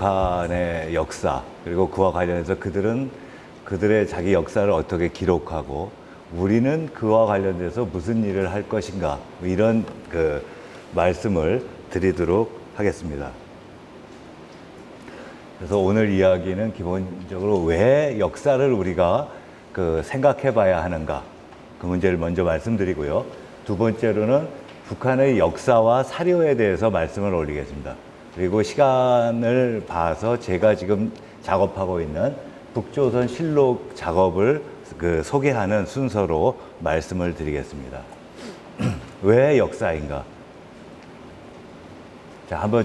북한의 역사, 그리고 그와 관련해서 그들의 자기 역사를 어떻게 기록하고 우리는 그와 관련돼서 무슨 일을 할 것인가, 뭐 이런 그 말씀을 드리도록 하겠습니다. 그래서 오늘 이야기는 기본적으로 왜 역사를 우리가 생각해 봐야 하는가, 그 문제를 먼저 말씀드리고요. 두 번째로는 북한의 역사와 사료에 대해서 말씀을 올리겠습니다. 그리고 시간을 봐서 제가 지금 작업하고 있는 북조선 실록 작업을 소개하는 순서로 말씀을 드리겠습니다. 왜 역사인가? 자, 한번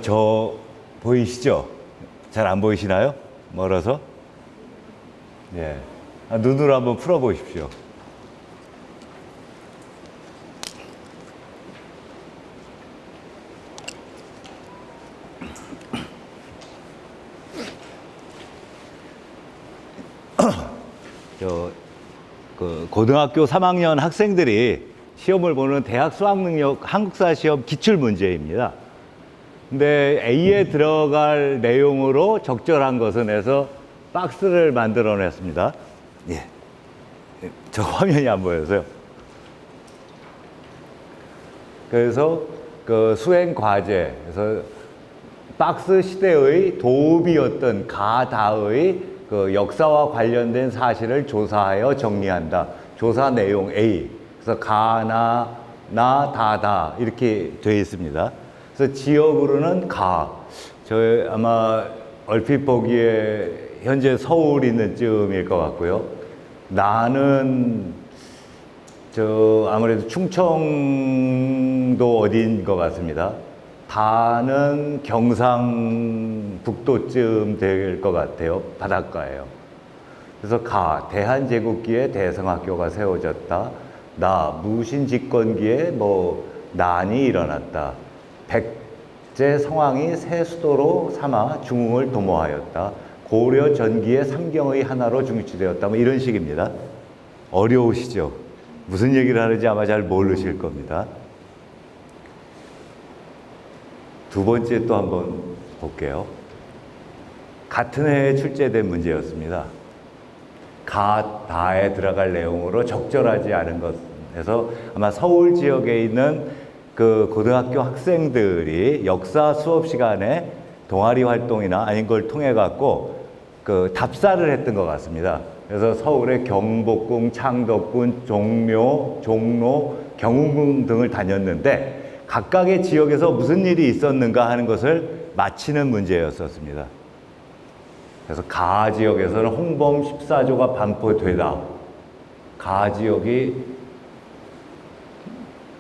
보이시죠? 잘 안 보이시나요? 멀어서? 예. 눈으로 한번 풀어 보십시오. 고등학교 3학년 학생들이 시험을 보는 대학 수학능력 한국사 시험 기출 문제입니다. 근데 A에 들어갈 내용으로 적절한 것은 해서 박스를 만들어 냈습니다. 예. 저 화면이 안 보여서요. 그래서 수행 과제, 그래서 박스 시대의 도읍이었던 가다의 역사와 관련된 사실을 조사하여 정리한다. 조사 내용 A. 그래서 가나 나 다다 이렇게 되어 있습니다. 그래서 지역으로는 아마 얼핏 보기에 현재 서울 있는 쯤일 것 같고요. 나는 아무래도 충청도 어디인 것 같습니다. 다는 경상북도쯤 될 것 같아요. 바닷가예요. 그래서 대한제국기에 대성학교가 세워졌다. 무신집권기에 난이 일어났다. 백제 성왕이 새 수도로 삼아 중흥을 도모하였다. 고려 전기의 삼경의 하나로 중시되었다. 이런 식입니다. 어려우시죠? 무슨 얘기를 하는지 아마 잘 모르실 겁니다. 두 번째 또 한번 볼게요. 같은 해에 출제된 문제였습니다. 다에 들어갈 내용으로 적절하지 않은 것에서 아마 서울 지역에 있는 고등학교 학생들이 역사 수업 시간에 동아리 활동이나 아닌 걸 통해 갖고 답사를 했던 것 같습니다. 그래서 서울의 경복궁, 창덕궁, 종로, 경운궁 등을 다녔는데 각각의 지역에서 무슨 일이 있었는가 하는 것을 맞히는 문제였었습니다. 그래서 지역에서는 홍범 14조가 반포되다. 지역이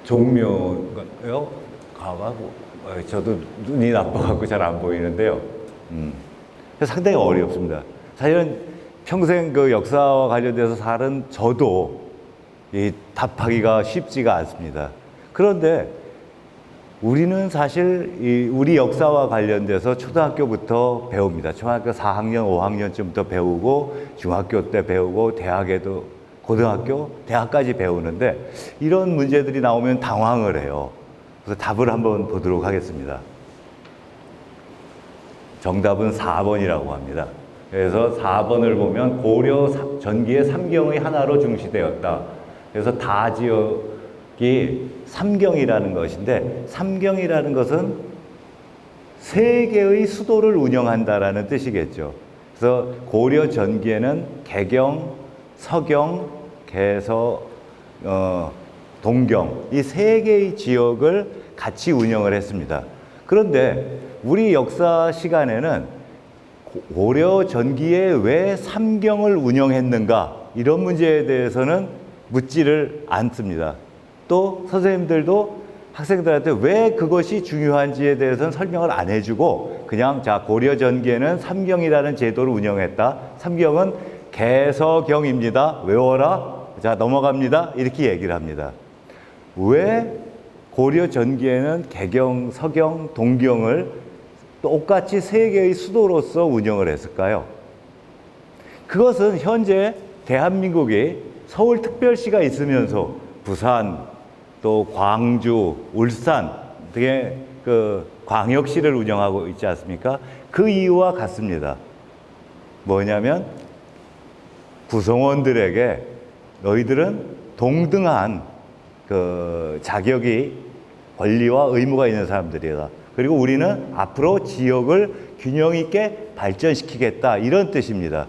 종묘요? 저도 눈이 나빠갖고 잘 안 보이는데요. 상당히 어렵습니다. 사실은 평생 역사와 관련돼서 살은 저도 답하기가 쉽지가 않습니다. 그런데 우리는 사실 우리 역사와 관련돼서 초등학교부터 배웁니다. 초등학교 4학년, 5학년쯤부터 배우고 중학교 때 배우고 대학에도 고등학교, 대학까지 배우는데 이런 문제들이 나오면 당황을 해요. 그래서 답을 한번 보도록 하겠습니다. 정답은 4번이라고 합니다. 그래서 4번을 보면 고려 전기의 삼경의 하나로 중시되었다. 그래서 다 지역이 삼경이라는 것인데 삼경이라는 것은 세 개의 수도를 운영한다라는 뜻이겠죠. 그래서 고려 전기에는 개경, 서경, 동경 이 세 개의 지역을 같이 운영을 했습니다. 그런데 우리 역사 시간에는 고려 전기에 왜 삼경을 운영했는가 이런 문제에 대해서는 묻지를 않습니다. 또 선생님들도 학생들한테 왜 그것이 중요한지에 대해서는 설명을 안 해주고 그냥 고려 전기에는 삼경이라는 제도를 운영했다. 삼경은 개서경입니다. 외워라. 넘어갑니다. 이렇게 얘기를 합니다. 왜 고려 전기에는 개경, 서경, 동경을 똑같이 세 개의 수도로서 운영을 했을까요? 그것은 현재 대한민국이 서울특별시가 있으면서 부산, 또 광주, 울산 등의 광역시를 운영하고 있지 않습니까? 그 이유와 같습니다. 뭐냐면 구성원들에게 너희들은 동등한 그 자격이 권리와 의무가 있는 사람들이다. 그리고 우리는 앞으로 지역을 균형 있게 발전시키겠다. 이런 뜻입니다.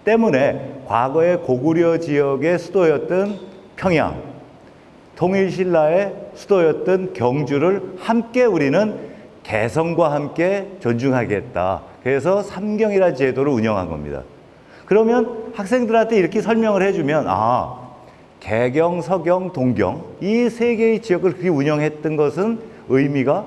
때문에 과거의 고구려 지역의 수도였던 평양, 통일신라의 수도였던 경주를 함께 우리는 개성과 함께 존중하겠다. 그래서 삼경이라는 제도를 운영한 겁니다. 그러면 학생들한테 이렇게 설명을 해주면 개경, 서경, 동경 이 세 개의 지역을 그렇게 운영했던 것은 의미가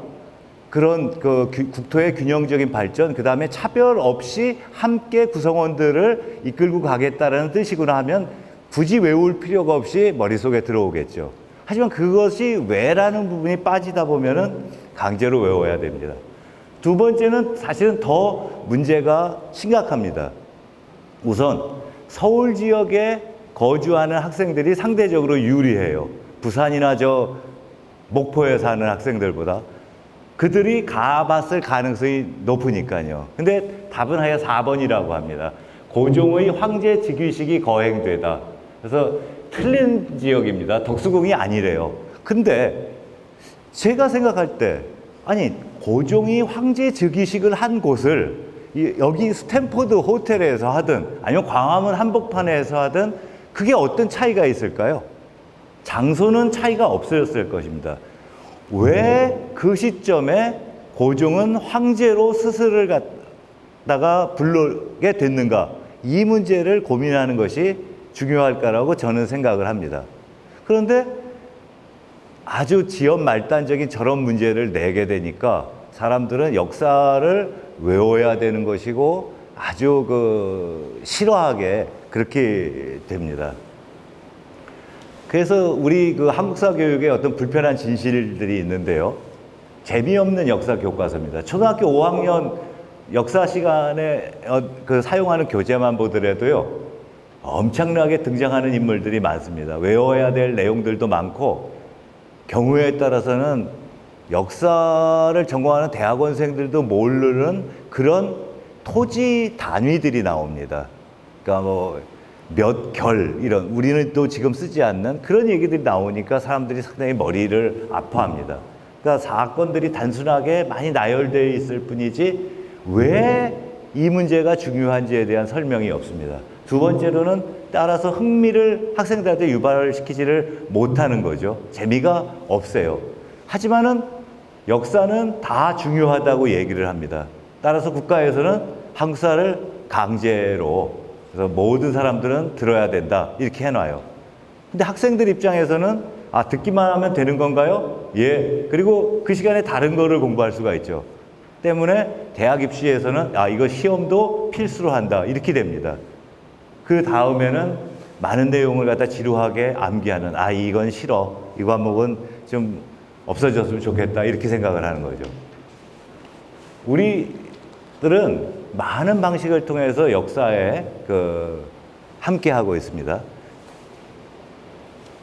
그런 그 국토의 균형적인 발전, 그 다음에 차별 없이 함께 구성원들을 이끌고 가겠다라는 뜻이구나 하면 굳이 외울 필요가 없이 머릿속에 들어오겠죠. 하지만 그것이 왜라는 부분이 빠지다 보면은 강제로 외워야 됩니다. 두 번째는 사실은 더 문제가 심각합니다. 우선 서울 지역에 거주하는 학생들이 상대적으로 유리해요. 부산이나 목포에 사는 학생들보다. 그들이 가봤을 가능성이 높으니까요. 근데 답은 하여 4번이라고 합니다. 고종의 황제 즉위식이 거행되다. 그래서 틀린 지역입니다. 덕수궁이 아니래요. 근데 제가 생각할 때 아니 고종이 황제 즉위식을 한 곳을 여기 스탠포드 호텔에서 하든 아니면 광화문 한복판에서 하든 그게 어떤 차이가 있을까요? 장소는 차이가 없었을 것입니다. 왜 그 시점에 고종은 황제로 스스로를 갖다가 부르게 됐는가? 이 문제를 고민하는 것이 중요할까라고 저는 생각을 합니다. 그런데 아주 지연 말단적인 저런 문제를 내게 되니까 사람들은 역사를 외워야 되는 것이고 아주 싫어하게 그렇게 됩니다. 그래서 우리 한국사 교육에 어떤 불편한 진실들이 있는데요. 재미없는 역사 교과서입니다. 초등학교 5학년 역사 시간에 사용하는 교재만 보더라도요. 엄청나게 등장하는 인물들이 많습니다. 외워야 될 내용들도 많고 경우에 따라서는 역사를 전공하는 대학원생들도 모르는 그런 토지 단위들이 나옵니다. 그러니까 몇 결 이런 우리는 또 지금 쓰지 않는 그런 얘기들이 나오니까 사람들이 상당히 머리를 아파합니다. 그러니까 사건들이 단순하게 많이 나열되어 있을 뿐이지 왜 이 문제가 중요한지에 대한 설명이 없습니다. 두 번째로는 따라서 흥미를 학생들한테 유발시키지를 못하는 거죠. 재미가 없어요. 하지만은 역사는 다 중요하다고 얘기를 합니다. 따라서 국가에서는 한국사를 강제로 그래서 모든 사람들은 들어야 된다 이렇게 해놔요. 근데 학생들 입장에서는 듣기만 하면 되는 건가요? 예. 그리고 그 시간에 다른 거를 공부할 수가 있죠. 때문에 대학 입시에서는 이거 시험도 필수로 한다 이렇게 됩니다. 그 다음에는 많은 내용을 갖다 지루하게 암기하는 이건 싫어. 이 과목은 좀 없어졌으면 좋겠다 이렇게 생각을 하는 거죠. 우리들은 많은 방식을 통해서 역사에 함께 하고 있습니다.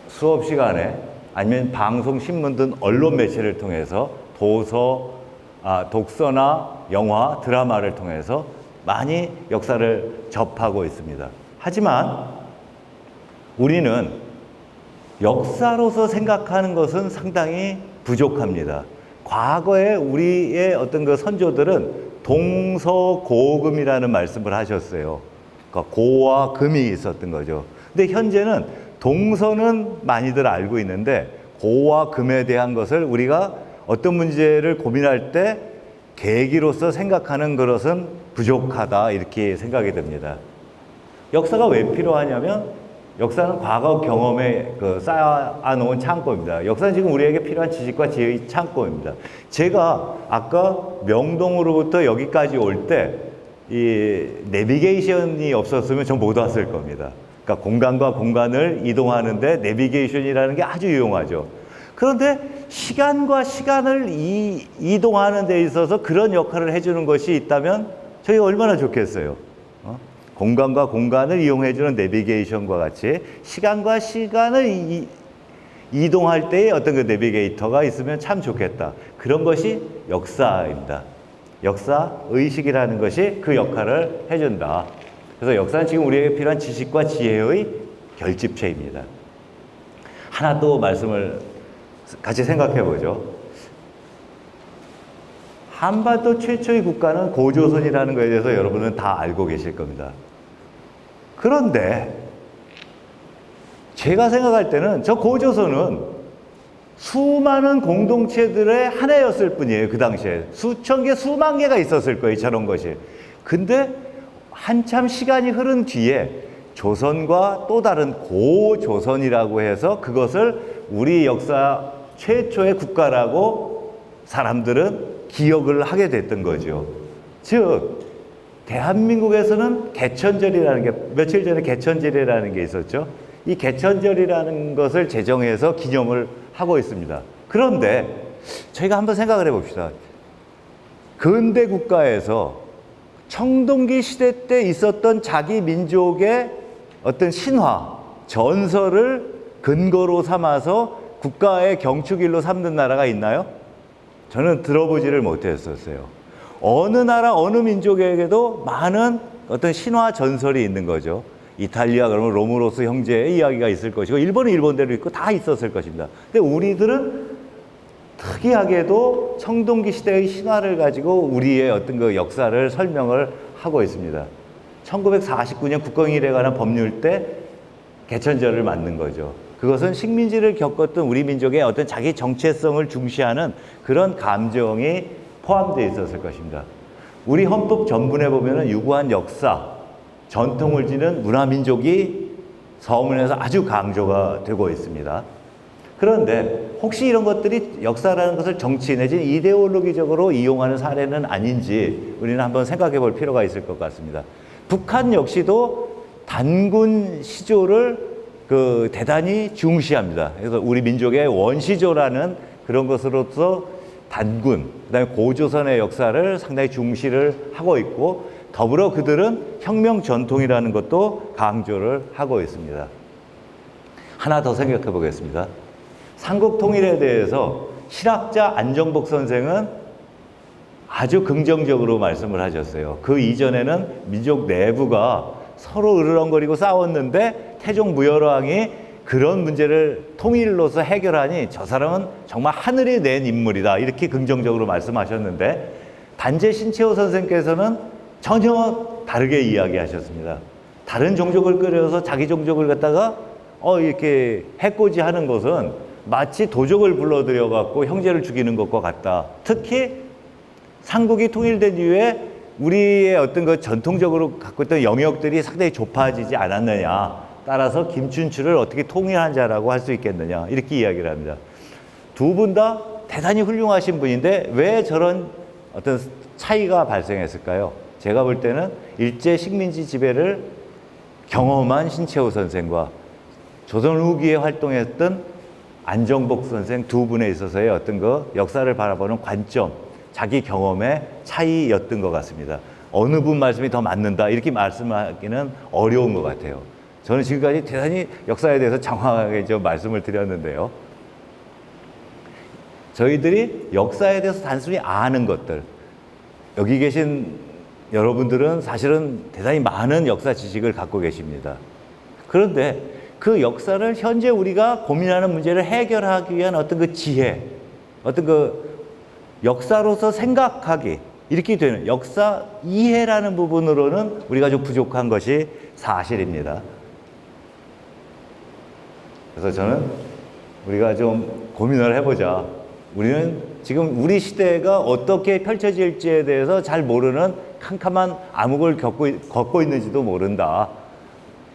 수업 시간에 아니면 방송, 신문 등 언론 매체를 통해서 독서나 영화, 드라마를 통해서 많이 역사를 접하고 있습니다. 하지만 우리는 역사로서 생각하는 것은 상당히 부족합니다. 과거에 우리의 어떤 선조들은 동서고금이라는 말씀을 하셨어요. 그러니까 고와 금이 있었던 거죠. 근데 현재는 동서는 많이들 알고 있는데 고와 금에 대한 것을 우리가 어떤 문제를 고민할 때 계기로서 생각하는 것은 부족하다 이렇게 생각이 됩니다. 역사가 왜 필요하냐면 역사는 과거 경험에 쌓아놓은 창고입니다. 역사는 지금 우리에게 필요한 지식과 지혜의 창고입니다. 제가 아까 명동으로부터 여기까지 올 때 이 내비게이션이 없었으면 전 못 왔을 겁니다. 그러니까 공간과 공간을 이동하는데 내비게이션이라는 게 아주 유용하죠. 그런데 시간과 시간을 이동하는 데 있어서 그런 역할을 해주는 것이 있다면 저희가 얼마나 좋겠어요. 공간과 공간을 이용해주는 내비게이션과 같이 시간과 시간을 이동할 때의 어떤 그 내비게이터가 있으면 참 좋겠다. 그런 것이 역사입니다. 역사 의식이라는 것이 그 역할을 해준다. 그래서 역사는 지금 우리에게 필요한 지식과 지혜의 결집체입니다. 하나 또 말씀을 같이 생각해 보죠. 한반도 최초의 국가는 고조선이라는 것에 대해서 여러분은 다 알고 계실 겁니다. 그런데 제가 생각할 때는 저 고조선은 수많은 공동체들의 하나였을 뿐이에요. 그 당시에 수천 개, 수만 개가 있었을 거예요. 저런 것이. 근데 한참 시간이 흐른 뒤에 조선과 또 다른 고조선이라고 해서 그것을 우리 역사 최초의 국가라고 사람들은 기억을 하게 됐던 거죠. 즉 대한민국에서는 개천절이라는 게, 며칠 전에 개천절이라는 게 있었죠. 이 개천절이라는 것을 제정해서 기념을 하고 있습니다. 그런데 저희가 한번 생각을 해봅시다. 근대 국가에서 청동기 시대 때 있었던 자기 민족의 어떤 신화, 전설을 근거로 삼아서 국가의 경축일로 삼는 나라가 있나요? 저는 들어보지를 못했었어요. 어느 나라, 어느 민족에게도 많은 어떤 신화 전설이 있는 거죠. 이탈리아 그러면 로무로스 형제의 이야기가 있을 것이고, 일본은 일본대로 있고 다 있었을 것입니다. 근데 우리들은 특이하게도 청동기 시대의 신화를 가지고 우리의 어떤 그 역사를 설명을 하고 있습니다. 1949년 국경일에 관한 법률 때 개천절을 만든 거죠. 그것은 식민지를 겪었던 우리 민족의 어떤 자기 정체성을 중시하는 그런 감정이 포함되어 있었을 것입니다. 우리 헌법 전문에 보면은 유구한 역사, 전통을 지닌 문화민족이 서문에서 아주 강조가 되고 있습니다. 그런데 혹시 이런 것들이 역사라는 것을 정치 내지는 이데올로기적으로 이용하는 사례는 아닌지 우리는 한번 생각해 볼 필요가 있을 것 같습니다. 북한 역시도 단군 시조를 대단히 중시합니다. 그래서 우리 민족의 원시조라는 그런 것으로서 단군, 그다음에 고조선의 역사를 상당히 중시를 하고 있고, 더불어 그들은 혁명 전통이라는 것도 강조를 하고 있습니다. 하나 더 생각해 보겠습니다. 삼국 통일에 대해서 실학자 안정복 선생은 아주 긍정적으로 말씀을 하셨어요. 그 이전에는 민족 내부가 서로 으르렁거리고 싸웠는데 태종 무열왕이 그런 문제를 통일로서 해결하니 저 사람은 정말 하늘이 낸 인물이다, 이렇게 긍정적으로 말씀하셨는데, 단재 신채호 선생께서는 전혀 다르게 이야기하셨습니다. 다른 종족을 끌어서 자기 종족을 갖다가 이렇게 해코지하는 것은 마치 도적을 불러들여 갖고 형제를 죽이는 것과 같다. 특히 삼국이 통일된 이후에 우리의 어떤 그 전통적으로 갖고 있던 영역들이 상당히 좁아지지 않았느냐. 따라서 김춘추를 어떻게 통일한 자라고 할 수 있겠느냐, 이렇게 이야기를 합니다. 두 분 다 대단히 훌륭하신 분인데 왜 저런 어떤 차이가 발생했을까요? 제가 볼 때는 일제 식민지 지배를 경험한 신채호 선생과 조선 후기에 활동했던 안정복 선생 두 분에 있어서의 어떤 그 역사를 바라보는 관점, 자기 경험의 차이였던 것 같습니다. 어느 분 말씀이 더 맞는다, 이렇게 말씀하기는 어려운 것 같아요. 저는 지금까지 대단히 역사에 대해서 장황하게 좀 말씀을 드렸는데요. 저희들이 역사에 대해서 단순히 아는 것들, 여기 계신 여러분들은 사실은 대단히 많은 역사 지식을 갖고 계십니다. 그런데 그 역사를 현재 우리가 고민하는 문제를 해결하기 위한 어떤 그 지혜, 어떤 그 역사로서 생각하기, 이렇게 되는 역사 이해라는 부분으로는 우리가 좀 부족한 것이 사실입니다. 그래서 저는 우리가 좀 고민을 해보자. 우리는 지금 우리 시대가 어떻게 펼쳐질지에 대해서 잘 모르는 캄캄한 암흑을 걷고 있는지도 모른다.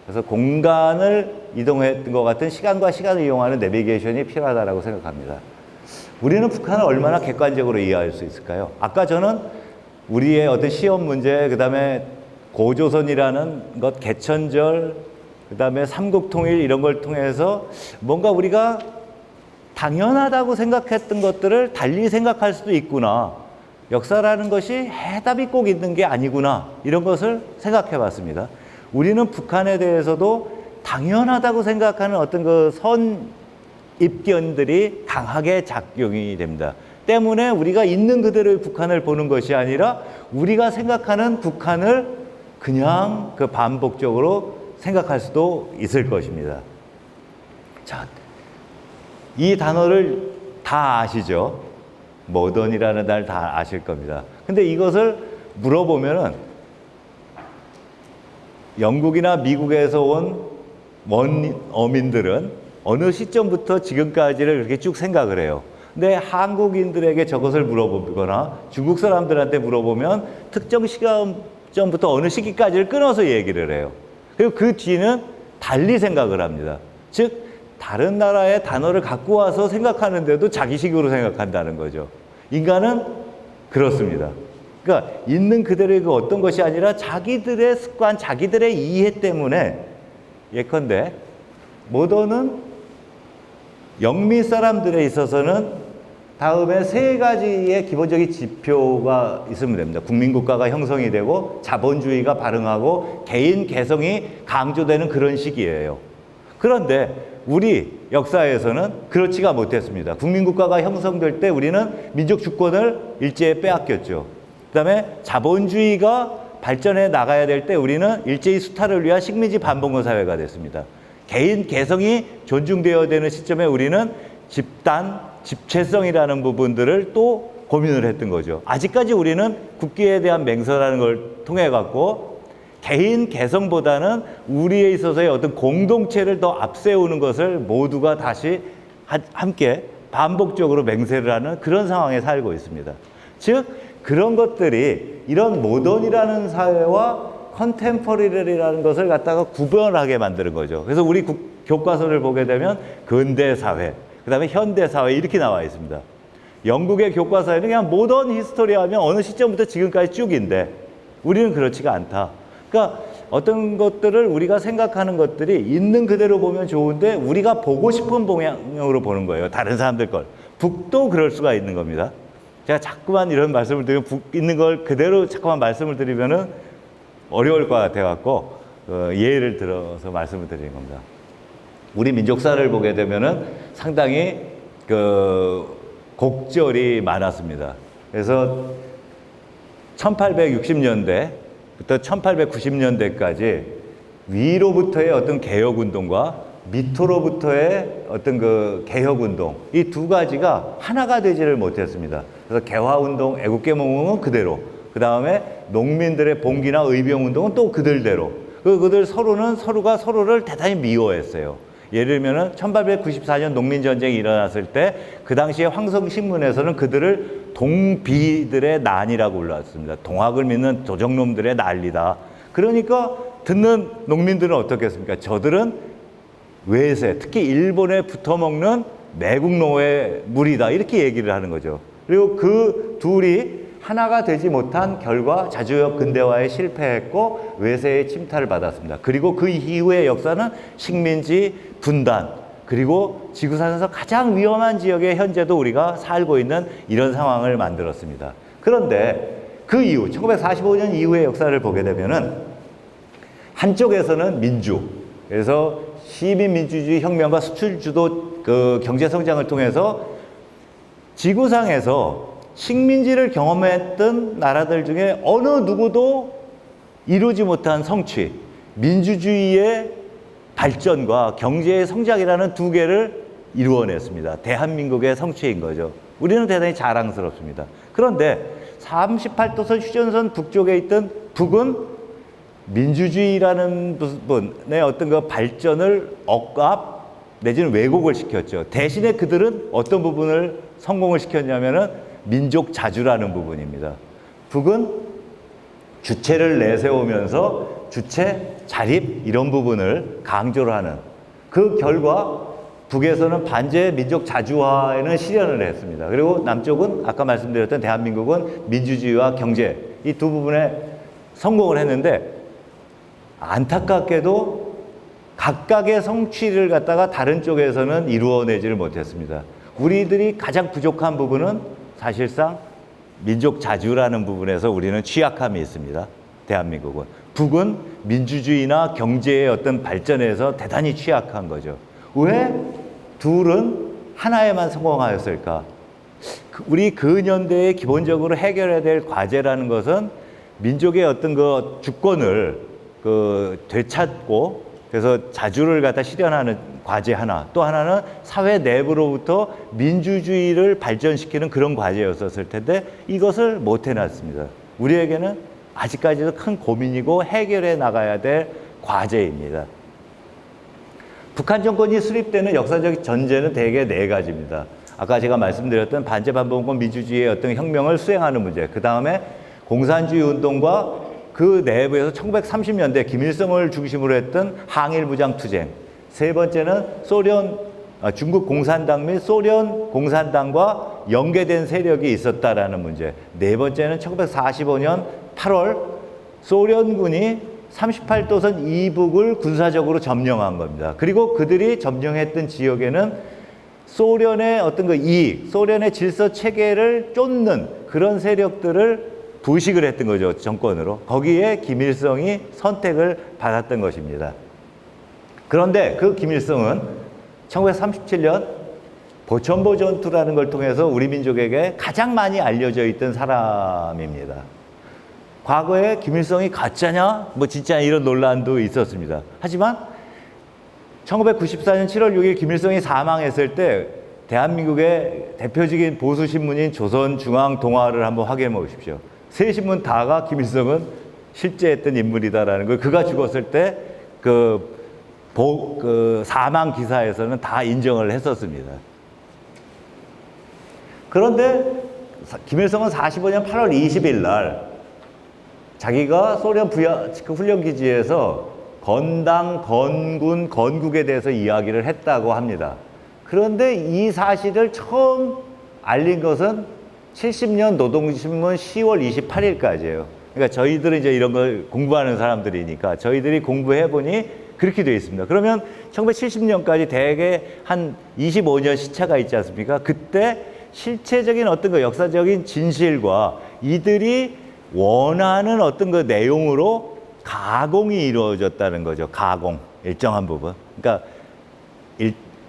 그래서 공간을 이동했던 것 같은 시간과 시간을 이용하는 내비게이션이 필요하다고 생각합니다. 우리는 북한을 얼마나 객관적으로 이해할 수 있을까요? 아까 저는 우리의 어떤 시험 문제, 그 다음에 고조선이라는 것, 개천절, 그 다음에 삼국통일 이런 걸 통해서 뭔가 우리가 당연하다고 생각했던 것들을 달리 생각할 수도 있구나. 역사라는 것이 해답이 꼭 있는 게 아니구나. 이런 것을 생각해 봤습니다. 우리는 북한에 대해서도 당연하다고 생각하는 어떤 그 선입견들이 강하게 작용이 됩니다. 때문에 우리가 있는 그대로의 북한을 보는 것이 아니라 우리가 생각하는 북한을 그냥 그 반복적으로 생각할 수도 있을 것입니다. 자, 이 단어를 다 아시죠? 모던이라는 단어를 다 아실 겁니다. 근데 이것을 물어보면은 영국이나 미국에서 온 원어민들은 어느 시점부터 지금까지를 그렇게 쭉 생각을 해요. 근데 한국인들에게 저것을 물어보거나 중국 사람들한테 물어보면 특정 시점부터 어느 시기까지를 끊어서 얘기를 해요. 그리고 그 뒤는 달리 생각을 합니다. 즉 다른 나라의 단어를 갖고 와서 생각하는데도 자기식으로 생각한다는 거죠. 인간은 그렇습니다. 그러니까 있는 그대로의 그 어떤 것이 아니라 자기들의 습관, 자기들의 이해 때문에 예컨대 모던은 영미 사람들에 있어서는 다음에 세 가지의 기본적인 지표가 있으면 됩니다. 국민국가가 형성이 되고 자본주의가 발흥하고 개인 개성이 강조되는 그런 시기예요. 그런데 우리 역사에서는 그렇지가 못했습니다. 국민국가가 형성될 때 우리는 민족 주권을 일제히 빼앗겼죠. 그다음에 자본주의가 발전해 나가야 될 때 우리는 일제히 수탈을 위한 식민지 반봉건 사회가 됐습니다. 개인 개성이 존중되어야 되는 시점에 우리는 집단, 집체성이라는 부분들을 또 고민을 했던 거죠. 아직까지 우리는 국기에 대한 맹세라는 걸 통해 갖고 개인 개성보다는 우리에 있어서의 어떤 공동체를 더 앞세우는 것을 모두가 다시 함께 반복적으로 맹세를 하는 그런 상황에 살고 있습니다. 즉 그런 것들이 이런 모던이라는 사회와 컨템퍼러리라는 것을 갖다가 구별하게 만드는 거죠. 그래서 우리 교과서를 보게 되면 근대사회, 그 다음에 현대사회 이렇게 나와 있습니다. 영국의 교과서에는 그냥 모던 히스토리 하면 어느 시점부터 지금까지 쭉인데 우리는 그렇지가 않다. 그러니까 어떤 것들을 우리가 생각하는 것들이 있는 그대로 보면 좋은데 우리가 보고 싶은 방향으로 보는 거예요. 다른 사람들 걸. 북도 그럴 수가 있는 겁니다. 제가 자꾸만 이런 말씀을 드리면 북 있는 걸 그대로 자꾸만 말씀을 드리면은 어려울 것 같아갖고 예를 들어서 말씀을 드리는 겁니다. 우리 민족사를 보게 되면은 상당히 곡절이 많았습니다. 그래서 1860년대부터 1890년대까지 위로부터의 어떤 개혁운동과 밑으로부터의 어떤 그 개혁운동, 이 두 가지가 하나가 되지를 못했습니다. 그래서 개화운동, 애국개몽은 그대로, 그 다음에 농민들의 봉기나 의병운동은 또 그들대로, 그들 서로가 서로를 대단히 미워했어요. 예를 들면은 1894년 농민전쟁이 일어났을 때 그 당시에 황성신문에서는 그들을 동비들의 난이라고 불렀습니다. 동학을 믿는 도적놈들의 난리다. 그러니까 듣는 농민들은 어떻겠습니까? 저들은 외세, 특히 일본에 붙어먹는 매국노의 무리다. 이렇게 얘기를 하는 거죠. 그리고 그 둘이 하나가 되지 못한 결과 자주역 근대화에 실패했고 외세의 침탈을 받았습니다. 그리고 그 이후의 역사는 식민지 분단, 그리고 지구상에서 가장 위험한 지역에 현재도 우리가 살고 있는 이런 상황을 만들었습니다. 그런데 그 이후 1945년 이후의 역사를 보게 되면은 한쪽에서는 민주, 그래서 시민민주주의 혁명과 수출주도 그 경제 성장을 통해서 지구상에서 식민지를 경험했던 나라들 중에 어느 누구도 이루지 못한 성취, 민주주의의 발전과 경제의 성장이라는 두 개를 이루어냈습니다. 대한민국의 성취인 거죠. 우리는 대단히 자랑스럽습니다. 그런데 38도선 휴전선 북쪽에 있던 북은 민주주의라는 부분의 어떤 그 발전을 억압 내지는 왜곡을 시켰죠. 대신에 그들은 어떤 부분을 성공을 시켰냐면은 민족 자주라는 부분입니다. 북은 주체를 내세우면서 주체, 자립 이런 부분을 강조를 하는 그 결과 북에서는 반제 민족 자주화에는 실현을 했습니다. 그리고 남쪽은 아까 말씀드렸던 대한민국은 민주주의와 경제 이 두 부분에 성공을 했는데 안타깝게도 각각의 성취를 갖다가 다른 쪽에서는 이루어내지를 못했습니다. 우리들이 가장 부족한 부분은 사실상 민족 자주라는 부분에서 우리는 취약함이 있습니다. 대한민국은. 북은 민주주의나 경제의 어떤 발전에서 대단히 취약한 거죠. 왜 둘은 하나에만 성공하였을까? 우리 근현대에 기본적으로 해결해야 될 과제라는 것은 민족의 어떤 그 주권을 되찾고 그래서 자주를 갖다 실현하는 과제 하나, 또 하나는 사회 내부로부터 민주주의를 발전시키는 그런 과제였었을 텐데 이것을 못 해놨습니다. 우리에게는 아직까지도 큰 고민이고 해결해 나가야 될 과제입니다. 북한 정권이 수립되는 역사적 전제는 대개 네 가지입니다. 아까 제가 말씀드렸던 반제반봉권 민주주의의 어떤 혁명을 수행하는 문제, 그 다음에 공산주의 운동과 그 내부에서 1930년대 김일성을 중심으로 했던 항일무장투쟁, 세 번째는 중국 공산당 및 소련 공산당과 연계된 세력이 있었다라는 문제, 네 번째는 1945년 8월 소련군이 38도선 이북을 군사적으로 점령한 겁니다. 그리고 그들이 점령했던 지역에는 소련의 어떤 그 이익, 소련의 질서 체계를 쫓는 그런 세력들을 부식을 했던 거죠, 정권으로. 거기에 김일성이 선택을 받았던 것입니다. 그런데 그 김일성은 1937년 보천보 전투라는 걸 통해서 우리 민족에게 가장 많이 알려져 있던 사람입니다. 과거에 김일성이 가짜냐, 뭐 진짜 이런 논란도 있었습니다. 하지만 1994년 7월 6일 김일성이 사망했을 때 대한민국의 대표적인 보수신문인 조선중앙동아를 한번 확인해 보십시오. 세 신문 다가 김일성은 실제 했던 인물이다라는 걸 그가 죽었을 때 사망 기사에서는 다 인정을 했었습니다. 그런데 김일성은 45년 8월 20일 날 자기가 소련 훈련기지에서 건당, 건군, 건국에 대해서 이야기를 했다고 합니다. 그런데 이 사실을 처음 알린 것은 70년 노동신문 10월 28일까지예요. 그러니까 저희들은 이제 이런 걸 공부하는 사람들이니까 저희들이 공부해보니 그렇게 되어 있습니다. 그러면 1970년까지 대개 한 25년 시차가 있지 않습니까? 그때 실체적인 어떤 그 역사적인 진실과 이들이 원하는 어떤 그 내용으로 가공이 이루어졌다는 거죠. 가공, 일정한 부분. 그러니까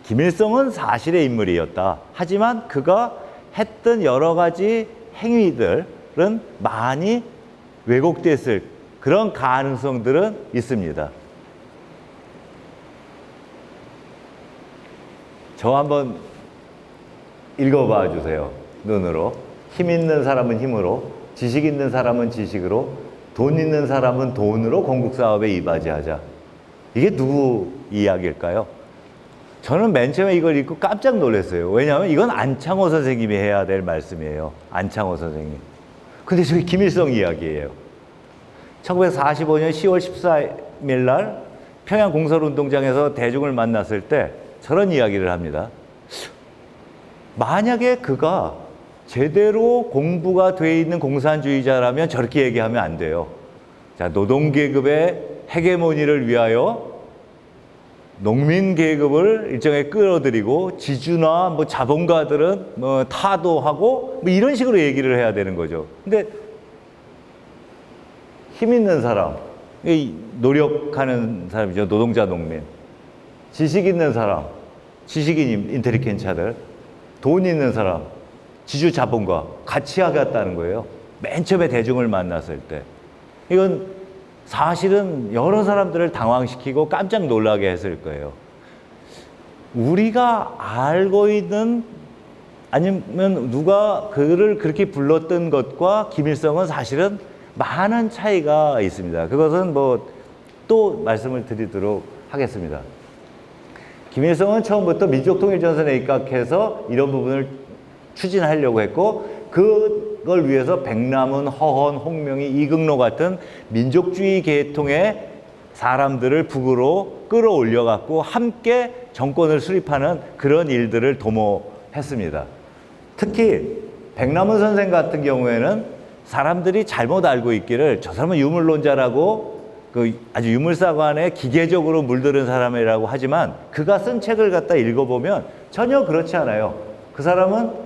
김일성은 사실의 인물이었다. 하지만 그가 했던 여러 가지 행위들은 많이 왜곡됐을 그런 가능성들은 있습니다. 저 한번 읽어봐 주세요. 눈으로. 힘 있는 사람은 힘으로, 지식 있는 사람은 지식으로, 돈 있는 사람은 돈으로 건국사업에 이바지하자. 이게 누구 이야기일까요? 저는 맨 처음에 이걸 읽고 깜짝 놀랐어요. 왜냐하면 이건 안창호 선생님이 해야 될 말씀이에요. 안창호 선생님. 근데 저게 김일성 이야기예요. 1945년 10월 14일 날 평양 공설운동장에서 대중을 만났을 때 저런 이야기를 합니다. 만약에 그가 제대로 공부가 돼 있는 공산주의자라면 저렇게 얘기하면 안 돼요. 자, 노동계급의 헤게모니를 위하여 농민 계급을 일정에 끌어들이고 지주나 뭐 자본가들은 뭐 타도하고 뭐 이런 식으로 얘기를 해야 되는 거죠. 근데 힘 있는 사람, 노력하는 사람이죠. 노동자, 농민. 지식 있는 사람, 지식인, 인텔리겐차들. 돈 있는 사람, 지주, 자본가. 같이 하겠다는 거예요. 맨 처음에 대중을 만났을 때. 이건 사실은 여러 사람들을 당황시키고 깜짝 놀라게 했을 거예요. 우리가 알고 있는 아니면 누가 그를 그렇게 불렀던 것과 김일성은 사실은 많은 차이가 있습니다. 그것은 뭐 또 말씀을 드리도록 하겠습니다. 김일성은 처음부터 민족통일전선에 입각해서 이런 부분을 추진하려고 했고 그걸 위해서 백남은, 허헌, 홍명희, 이극로 같은 민족주의 계통의 사람들을 북으로 끌어올려갖고 함께 정권을 수립하는 그런 일들을 도모했습니다. 특히 백남은 선생 같은 경우에는 사람들이 잘못 알고 있기를 저 사람은 유물론자라고 아주 유물사관에 기계적으로 물들은 사람이라고 하지만 그가 쓴 책을 갖다 읽어보면 전혀 그렇지 않아요. 그 사람은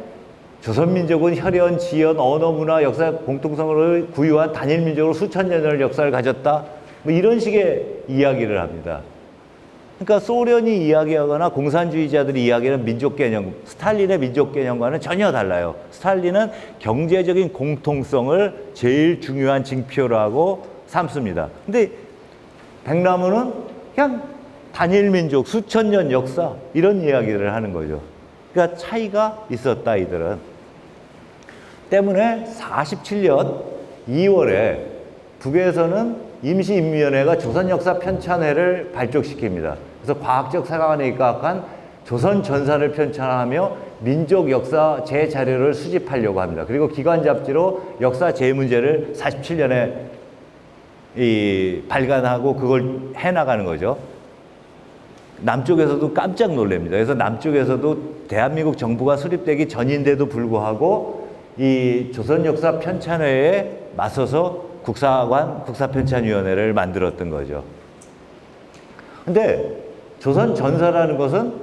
조선민족은 혈연, 지연, 언어, 문화, 역사 공통성을 구유한 단일민족으로 수천 년의 역사를 가졌다. 뭐 이런 식의 이야기를 합니다. 그러니까 소련이 이야기하거나 공산주의자들이 이야기하는 민족 개념, 스탈린의 민족 개념과는 전혀 달라요. 스탈린은 경제적인 공통성을 제일 중요한 징표라고 삼습니다. 근데 백남우는 그냥 단일 민족, 수천 년 역사 이런 이야기를 하는 거죠. 그러니까 차이가 있었다 이들은. 때문에 47년 2월에 북에서는 임시인민위원회가 조선역사 편찬회를 발족시킵니다. 그래서 과학적 사관에 입각한 조선 전사를 편찬하며 민족 역사 제자료를 수집하려고 합니다. 그리고 기관 잡지로 역사 제문제를 47년에 발간하고 그걸 해나가는 거죠. 남쪽에서도 깜짝 놀랍니다. 그래서 남쪽에서도 대한민국 정부가 수립되기 전인데도 불구하고 이 조선역사 편찬회에 맞서서 국사편찬위원회를 만들었던 거죠. 근데 조선 전사라는 것은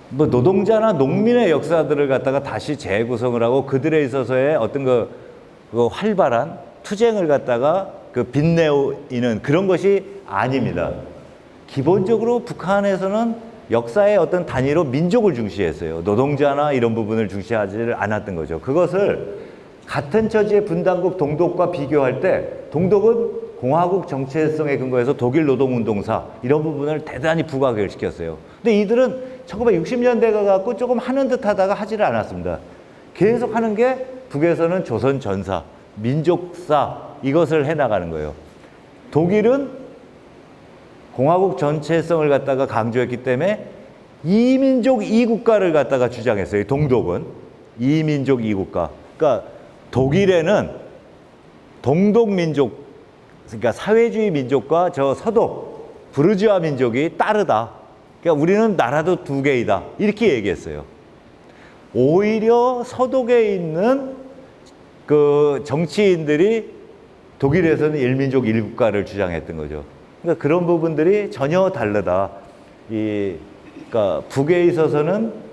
뭐 노동자나 농민의 역사들을 갖다가 다시 재구성을 하고 그들에 있어서의 어떤 그 활발한 투쟁을 갖다가 빛내는 그런 것이 아닙니다. 기본적으로 북한에서는 역사의 어떤 단위로 민족을 중시했어요. 노동자나 이런 부분을 중시하지 않았던 거죠. 그것을 같은 처지의 분단국 동독과 비교할 때 동독은 공화국 정체성에 근거해서 독일 노동운동사 이런 부분을 대단히 부각을 시켰어요. 근데 이들은 1960년대가 갖고 조금 하는 듯 하다가 하지를 않았습니다. 계속 하는 게 북에서는 조선 전사, 민족사 이것을 해나가는 거예요. 독일은 공화국 전체성을 갖다가 강조했기 때문에 이민족 이국가를 갖다가 주장했어요. 동독은 이민족 이국가. 그러니까 독일에는 동독민족, 그러니까 사회주의 민족과 저 서독 부르주아 민족이 따르다. 그러니까 우리는 나라도 두 개이다. 이렇게 얘기했어요. 오히려 서독에 있는 그 정치인들이 독일에서는 일민족 일국가를 주장했던 거죠. 그러니까 그런 부분들이 전혀 다르다. 그러니까 북에 있어서는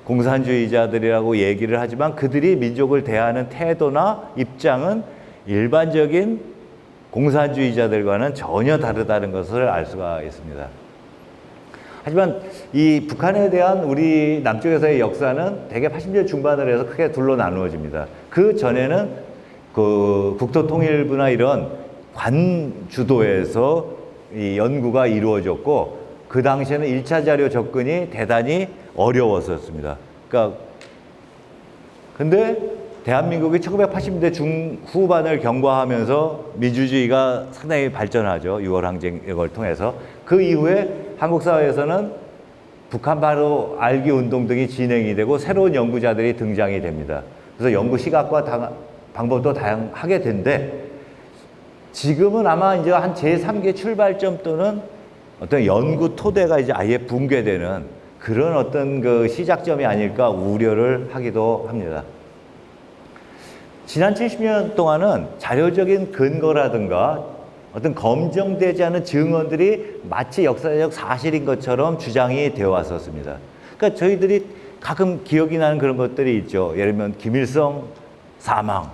공산주의자들이라고 얘기를 하지만 그들이 민족을 대하는 태도나 입장은 일반적인 공산주의자들과는 전혀 다르다는 것을 알 수가 있습니다. 하지만 이 북한에 대한 우리 남쪽에서의 역사는 대개 80년대 중반을 해서 크게 둘로 나누어집니다. 그 전에는 그 국토통일부나 이런 관 주도에서 이 연구가 이루어졌고 그 당시에는 1차 자료 접근이 대단히 어려웠었습니다. 그러니까 근데 대한민국이 1980년대 중후반을 경과하면서 민주주의가 상당히 발전하죠. 6월 항쟁 이걸 통해서. 그 이후에 한국 사회에서는 북한 바로 알기 운동 등이 진행이 되고 새로운 연구자들이 등장이 됩니다. 그래서 연구 시각과 방법도 다양하게 된데 지금은 아마 이제 한 제3계 출발점 또는 어떤 연구 토대가 이제 아예 붕괴되는 그런 어떤 그 시작점이 아닐까 우려를 하기도 합니다. 지난 70년 동안은 자료적인 근거라든가 어떤 검증되지 않은 증언들이 마치 역사적 사실인 것처럼 주장이 되어 왔었습니다. 그러니까 저희들이 가끔 기억이 나는 그런 것들이 있죠. 예를 들면 김일성 사망,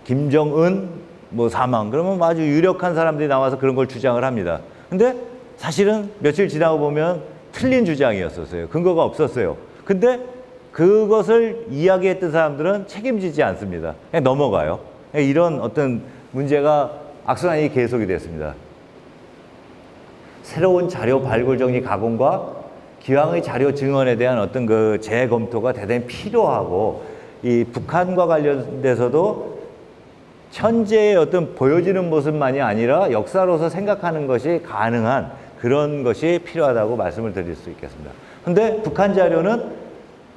김정은 뭐 사망. 그러면 아주 유력한 사람들이 나와서 그런 걸 주장을 합니다. 근데 사실은 며칠 지나고 보면 틀린 주장이었었어요. 근거가 없었어요. 근데 그것을 이야기했던 사람들은 책임지지 않습니다. 그냥 넘어가요. 이런 어떤 문제가 악순환이 계속이 됐습니다. 새로운 자료 발굴 정리 가공과 기왕의 자료 증언에 대한 어떤 그 재검토가 대단히 필요하고 이 북한과 관련돼서도 현재의 어떤 보여지는 모습만이 아니라 역사로서 생각하는 것이 가능한 그런 것이 필요하다고 말씀을 드릴 수 있겠습니다. 근데 북한 자료는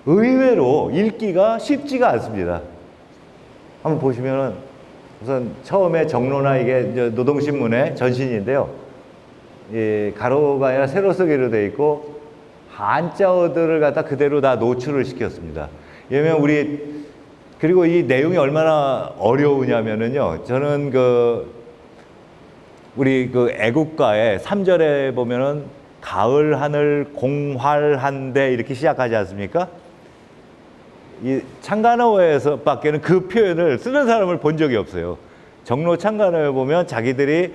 의외로 읽기가 쉽지가 않습니다. 한번 보시면은 우선 처음에 정로나 이게 이제 노동신문의 전신인데요. 이 가로가 아니라 세로 쓰기로 되어 있고 한자어들을 갖다 그대로 다 노출을 시켰습니다. 왜냐면 그리고 이 내용이 얼마나 어려우냐면은요. 저는 우리 애국가의 3절에 보면은 가을 하늘 공활한데 이렇게 시작하지 않습니까? 이 창간어에서 밖에는 그 표현을 쓰는 사람을 본 적이 없어요. 정로 창간어에 보면 자기들이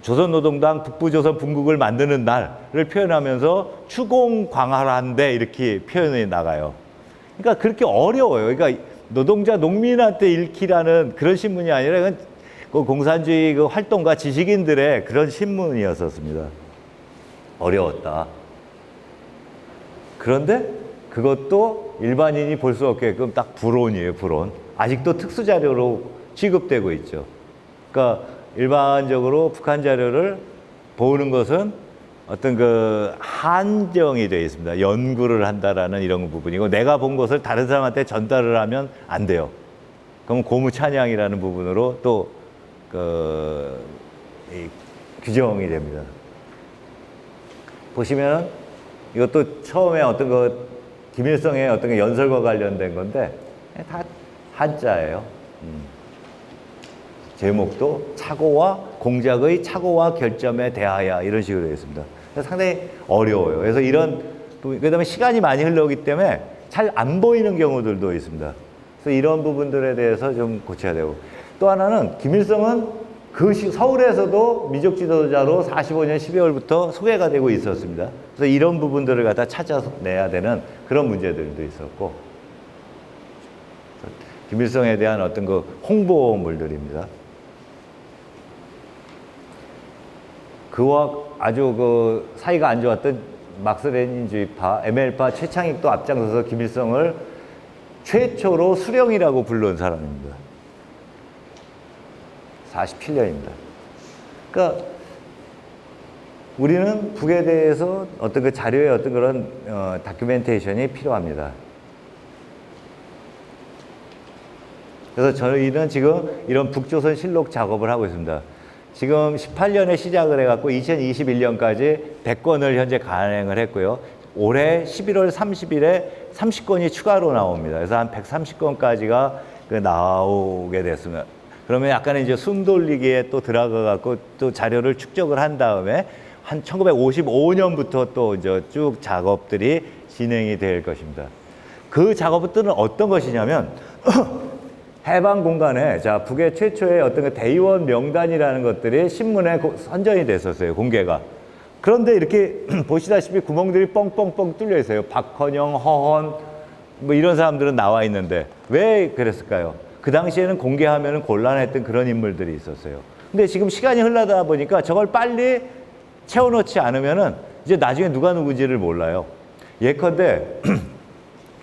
조선노동당 북부조선 분국을 만드는 날을 표현하면서 추공광활한데 이렇게 표현이 나가요. 그러니까 그렇게 어려워요. 그러니까 노동자 농민한테 읽히라는 그런 신문이 아니라 그 공산주의 그 활동가 지식인들의 그런 신문이었었습니다. 어려웠다. 그런데 그것도 일반인이 볼 수 없게끔 딱 불온이에요, 불온. 아직도 특수자료로 취급되고 있죠. 그러니까 일반적으로 북한 자료를 보는 것은 어떤 그 한정이 되어 있습니다. 연구를 한다라는 이런 부분이고, 내가 본 것을 다른 사람한테 전달을 하면 안 돼요. 그럼 고무찬양이라는 부분으로 또 규정이 됩니다. 보시면 이것도 처음에 어떤 김일성의 어떤 연설과 관련된 건데 다 한자예요. 제목도 착오와 공작의 착오와 결점에 대하여 이런 식으로 되어 있습니다. 그래서 상당히 어려워요. 그래서 그다음에 시간이 많이 흘러오기 때문에 잘 안 보이는 경우들도 있습니다. 그래서 이런 부분들에 대해서 좀 고쳐야 되고, 또 하나는 김일성은 서울에서도 민족 지도자로 45년 12월부터 소개가 되고 있었습니다. 그래서 이런 부분들을 갖다 찾아내야 되는 그런 문제들도 있었고, 김일성에 대한 어떤 그 홍보물들입니다. 그와 아주 그 사이가 안 좋았던 막스레닌주의파, ML파 최창익도 앞장서서 김일성을 최초로 수령이라고 부른 사람입니다. 47년입니다. 그러니까 우리는 북에 대해서 어떤 그 자료의 어떤 그런 다큐멘테이션이 필요합니다. 그래서 저희는 지금 이런 북조선 실록 작업을 하고 있습니다. 지금 18년에 시작을 해갖고 2021년까지 100건을 현재 간행을 했고요. 올해 11월 30일에 30건이 추가로 나옵니다. 그래서 한 130건까지가 나오게 됐습니다. 그러면 약간 이제 숨 돌리기에 또 들어가갖고 또 자료를 축적을 한 다음에 한 1955년부터 또 이제 쭉 작업들이 진행이 될 것입니다. 그 작업들은 어떤 것이냐면 해방 공간에 북의 최초의 어떤 그 대의원 명단이라는 것들이 신문에 선전이 됐었어요, 공개가. 그런데 이렇게 보시다시피 구멍들이 뻥뻥뻥 뚫려 있어요. 박헌영, 허헌 뭐 이런 사람들은 나와 있는데 왜 그랬을까요? 그 당시에는 공개하면 곤란했던 그런 인물들이 있었어요. 근데 지금 시간이 흘러다 보니까 저걸 빨리 채워놓지 않으면은 이제 나중에 누가 누군지를 몰라요. 예컨대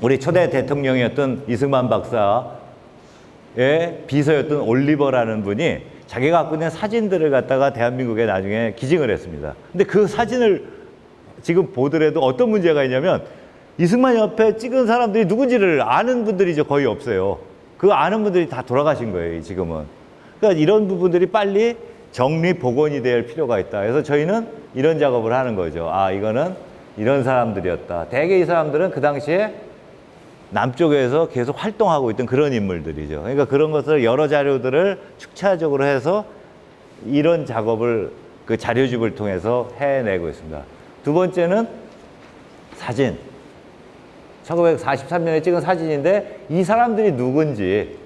우리 초대 대통령이었던 이승만 박사의 비서였던 올리버라는 분이 자기가 갖고 있는 사진들을 갖다가 대한민국에 나중에 기증을 했습니다. 근데 그 사진을 지금 보더라도 어떤 문제가 있냐면 이승만 옆에 찍은 사람들이 누군지를 아는 분들이 이제 거의 없어요. 그 아는 분들이 다 돌아가신 거예요, 지금은. 그러니까 이런 부분들이 빨리 정리, 복원이 될 필요가 있다. 그래서 저희는 이런 작업을 하는 거죠. 아, 이거는 이런 사람들이었다. 대개 이 사람들은 그 당시에 남쪽에서 계속 활동하고 있던 그런 인물들이죠. 그러니까 그런 것을 여러 자료들을 축차적으로 해서 이런 작업을 그 자료집을 통해서 해내고 있습니다. 두 번째는 사진. 1943년에 찍은 사진인데 이 사람들이 누군지.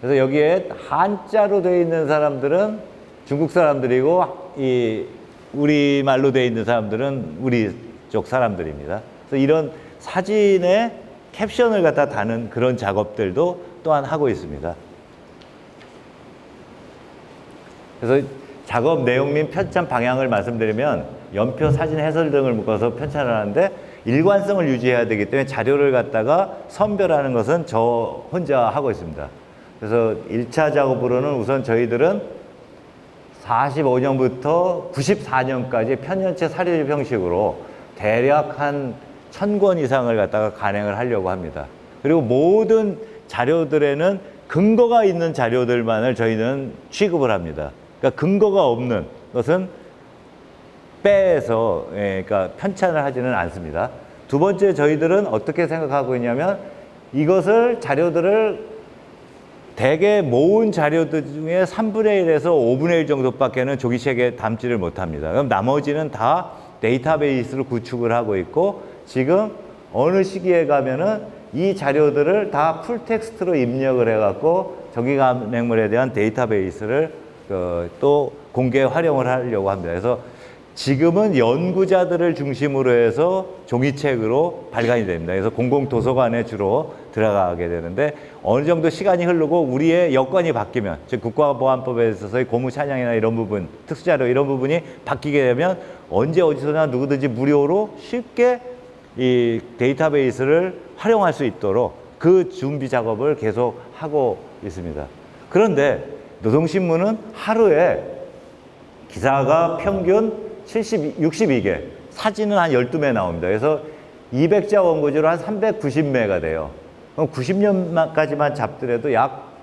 그래서 여기에 한자로 되어 있는 사람들은 중국 사람들이고 이 우리말로 되어 있는 사람들은 우리 쪽 사람들입니다. 그래서 이런 사진에 캡션을 갖다 다는 그런 작업들도 또한 하고 있습니다. 그래서 작업 내용 및 편찬 방향을 말씀드리면 연표, 사진, 해설 등을 묶어서 편찬을 하는데 일관성을 유지해야 되기 때문에 자료를 갖다가 선별하는 것은 저 혼자 하고 있습니다. 그래서 1차 작업으로는 우선 저희들은 45년부터 94년까지 편연체 사료집 형식으로 대략 한 1000권 이상을 갖다가 간행을 하려고 합니다. 그리고 모든 자료들에는 근거가 있는 자료들만을 저희는 취급을 합니다. 그러니까 근거가 없는 것은 빼서 그러니까 편찬을 하지는 않습니다. 두 번째, 저희들은 어떻게 생각하고 있냐면 이것을 자료들을 대개 모은 자료들 중에 3분의 1에서 5분의 1 정도밖에는 조기책에 담지를 못합니다. 그럼 나머지는 다 데이터베이스를 구축을 하고 있고 지금 어느 시기에 가면은 이 자료들을 다 풀텍스트로 입력을 해갖고 정기 간행물에 대한 데이터베이스를 또 공개 활용을 하려고 합니다. 그래서 지금은 연구자들을 중심으로 해서 종이책으로 발간이 됩니다. 그래서 공공도서관에 주로 들어가게 되는데 어느 정도 시간이 흐르고 우리의 여건이 바뀌면, 즉 국가보안법에 있어서의 고무찬양이나 이런 부분, 특수자료 이런 부분이 바뀌게 되면 언제 어디서나 누구든지 무료로 쉽게 이 데이터베이스를 활용할 수 있도록 그 준비 작업을 계속 하고 있습니다. 그런데 노동신문은 하루에 기사가 평균 62개, 사진은 한 12매 나옵니다. 그래서 200자 원고지로 한 390매가 돼요. 그럼 90년까지만 잡더라도 약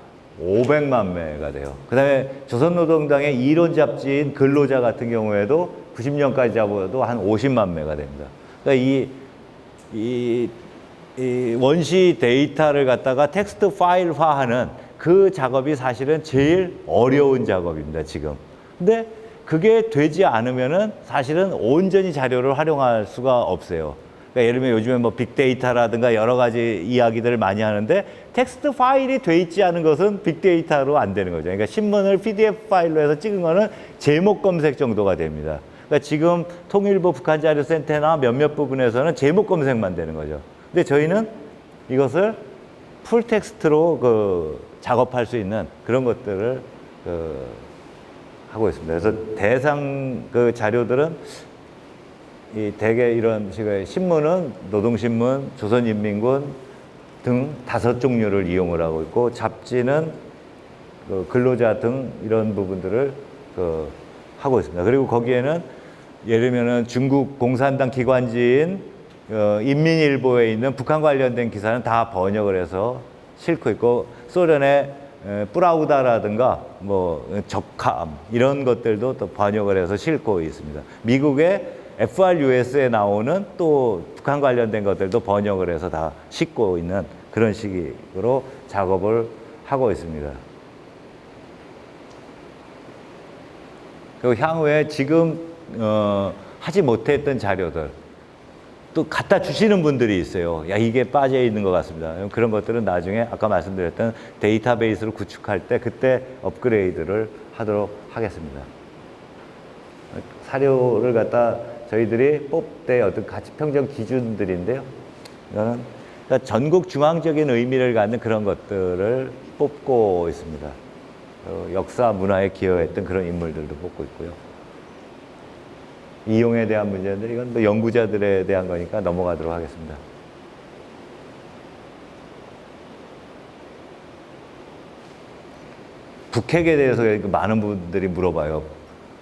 500만 매가 돼요. 그 다음에 조선노동당의 이론 잡지인 근로자 같은 경우에도 90년까지 잡아도 한 50만 매가 됩니다. 그러니까 이 원시 데이터를 갖다가 텍스트 파일화하는 그 작업이 사실은 제일 어려운 작업입니다, 지금. 근데 그게 되지 않으면은 사실은 온전히 자료를 활용할 수가 없어요. 그러니까 예를 들면 요즘에 뭐 빅데이터라든가 여러 가지 이야기들을 많이 하는데 텍스트 파일이 돼 있지 않은 것은 빅데이터로 안 되는 거죠. 그러니까 신문을 PDF 파일로 해서 찍은 거는 제목 검색 정도가 됩니다. 그러니까 지금 통일부 북한자료센터나 몇몇 부분에서는 제목 검색만 되는 거죠. 근데 저희는 이것을 풀 텍스트로 작업할 수 있는 그런 것들을 하고 있습니다. 그래서 대상 자료들은 대개 이런 식의 신문은 노동신문, 조선인민군 등 5종류를 이용을 하고 있고 잡지는 근로자 등 이런 부분들을 하고 있습니다. 그리고 거기에는 예를 들면은 중국 공산당 기관지인 인민일보에 있는 북한 관련된 기사는 다 번역을 해서 싣고 있고 소련의 뿌라우다라든가 뭐 적함 이런 것들도 또 번역을 해서 싣고 있습니다. 미국의 FRUS에 나오는 또 북한 관련된 것들도 번역을 해서 다 싣고 있는 그런 식으로 작업을 하고 있습니다. 그리고 향후에 지금 하지 못했던 자료들 또 갖다 주시는 분들이 있어요. 야, 이게 빠져 있는 것 같습니다. 그런 것들은 나중에 아까 말씀드렸던 데이터베이스를 구축할 때 그때 업그레이드를 하도록 하겠습니다. 사료를 갖다 저희들이 뽑되 어떤 가치 평정 기준들인데요. 이거는 그러니까 전국 중앙적인 의미를 갖는 그런 것들을 뽑고 있습니다. 역사 문화에 기여했던 그런 인물들도 뽑고 있고요. 이용에 대한 문제들, 이건 뭐 연구자들에 대한 거니까 넘어가도록 하겠습니다. 북핵에 대해서 많은 분들이 물어봐요.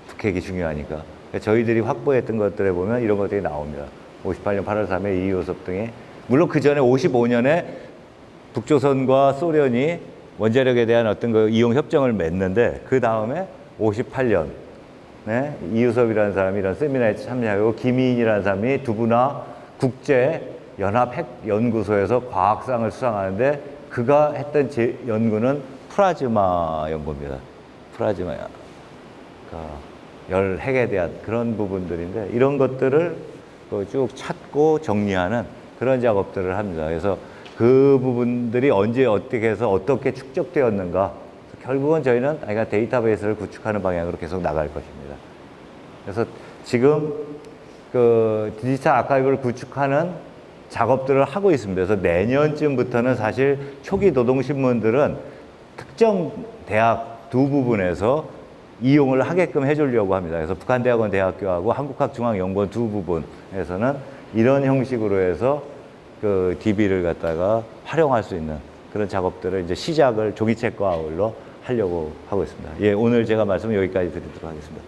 북핵이 중요하니까. 저희들이 확보했던 것들에 보면 이런 것들이 나옵니다. 58년 8월 3일 이유섭 등이, 물론 그 전에 55년에 북조선과 소련이 원자력에 대한 어떤 이용 협정을 맺는데 그 다음에 58년 네, 이유섭이라는 사람이 이런 세미나에 참여하고 김희인이라는 사람이 두부나 국제연합핵연구소에서 과학상을 수상하는데 그가 했던 연구는 플라즈마 연구입니다. 플라즈마 열 핵에 대한 그런 부분들인데 이런 것들을 쭉 찾고 정리하는 그런 작업들을 합니다. 그래서 그 부분들이 언제 어떻게 해서 어떻게 축적되었는가, 결국은 저희는 데이터베이스를 구축하는 방향으로 계속 나갈 것입니다. 그래서 지금 디지털 아카이브를 구축하는 작업들을 하고 있습니다. 그래서 내년쯤부터는 사실 초기 노동신문들은 특정 대학 두 부분에서 이용을 하게끔 해주려고 합니다. 그래서 북한대학원 대학교하고 한국학중앙연구원 두 부분에서는 이런 형식으로 해서 DB를 갖다가 활용할 수 있는 그런 작업들을 이제 시작을 종이책과 아울러 하려고 하고 있습니다. 예, 오늘 제가 말씀은 여기까지 드리도록 하겠습니다.